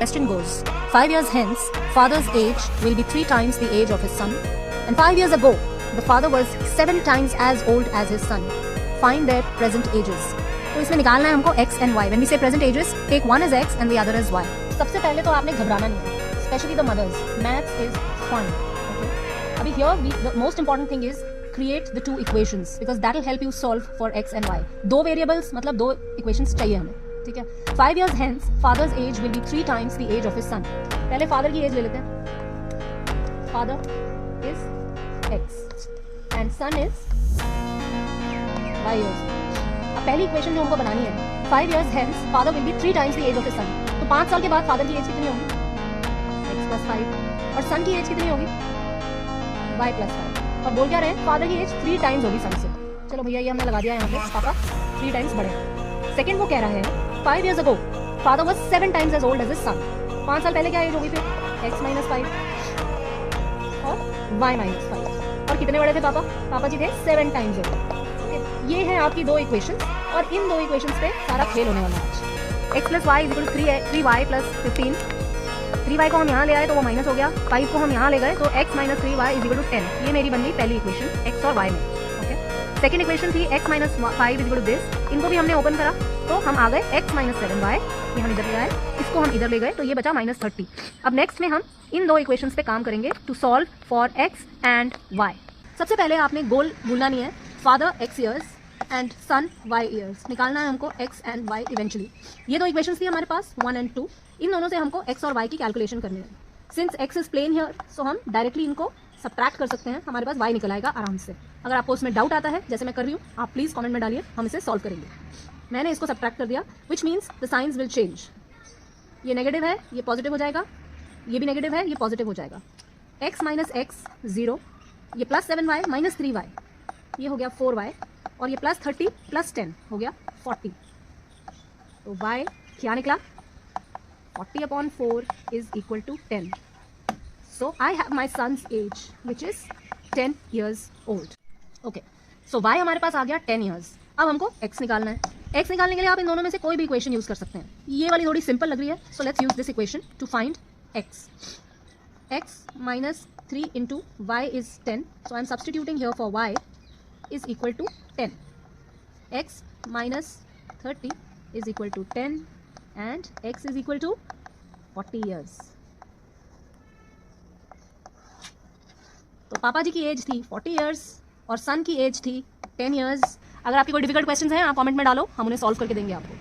question goes, 5 years hence, father's age will be 3 times the age of his son. And 5 years ago, the father was 7 times as old as his son. Find their present ages. तो इसमें निकालना है हमको x and y. When we say present ages, take one as x and the other as y. सबसे पहले तो आपने घबराना नहीं है, especially the mothers. Maths is fun. Okay? अभी here the most important thing is create the two equations because that will help you solve for x and y. 2 variables मतलब 2 equations चाहिए हमें, ठीक है. 5 years hence, father's age will be 3 times the age of his son. पहले father की age ले लेते हैं. Father is x and son is y years. अब पहली इक्वेशन जो हमको बनानी है, 5 years hence, father will be 3 times the age of his son. तो 5 साल के बाद father की एज कितनी होगी? x plus 5. और son की एज कितनी होगी? y plus 5. और बोल क्या रहे हैं? फादर की एज 3 टाइम्स होगी सन से. चलो भैया ये हमने लगा दिया यहाँ पे, पापा 3 टाइम्स बड़े. सेकंड वो कह रहा है 5 years ago father was 7 times as old as his son. 5 साल पहले क्या एज होगी फिर? x minus 5 और y minus 5. और कितने बड़े थे पापा? पापा जी थे 7 टाइम्स ओल्ड. ये है आपकी 2 इक्वेशंस और इन 2 इक्वेशंस पे सारा खेल होने वाला है. x plus y is equal to 3y plus 15. 3y को हम यहाँ ले आए तो वो माइनस हो गया. 5 को हम यहाँ ले गए तो x minus 3y is equal to 10. ये मेरी बन गई पहली इक्वेशन x और y में. ओके. सेकंड इक्वेशन थी x minus 5 is equal to this. इनको भी हमने ओपन करा तो हम आ गए x minus 7y. ये हम इधर ले आए, इसको हम इधर ले गए तो ये बचा -30. अब नेक्स्ट में हम इन 2 इक्वेशंस पे काम करेंगे to solve for x and y. सबसे पहले आपने गोल भूलना नहीं है. Father x years and son y years निकालना है हमको x एंड y इवेंचुअली. ये 2 इक्वेशंस थी हमारे पास 1 एंड 2. इन दोनों से हमको x और y की कैलकुलेशन करनी है. Since x is plane here so हम डायरेक्टली इनको सब्ट्रैक्ट कर सकते हैं. हमारे पास y निकल आएगा आराम से. अगर आपको उसमें डाउट आता है जैसे मैं कर रही हूँ, आप प्लीज़ कमेंट में डालिए, हम इसे सॉल्व करेंगे. मैंने इसको सब्ट्रैक्ट कर दिया which means the science will change. ये नेगेटिव है, ये पॉजिटिव हो जाएगा. ये भी नेगेटिव है, ये पॉजिटिव हो जाएगा. x माइनस एक्स 0, ये प्लस 7y माइनस 3y, ये हो गया 4y और ये प्लस 30 प्लस 10 हो गया 40. तो y क्या निकला? 40 upon 4 is equal to 10. So I have my son's age which is 10 years old. Okay. So y हमारे पास आ गया 10 years. अब हमको x निकालना है. x निकालने के लिए आप इन दोनों में से कोई भी इक्वेशन यूज कर सकते हैं. ये वाली थोड़ी सिंपल लग रही है. So let's use this equation to find x. x minus 3 into y is 10. So I'm substituting here for y is equal to 10. x minus 30 is equal to 10. And x is equal to 40 years. तो पापा जी की as थी 40 years और सन की as थी 10 years. अगर आपकी कोई डिफिकल्ट क्वेश्चंस हैं आप कमेंट में डालो, हम उन्हें सॉल्व करके देंगे आपको.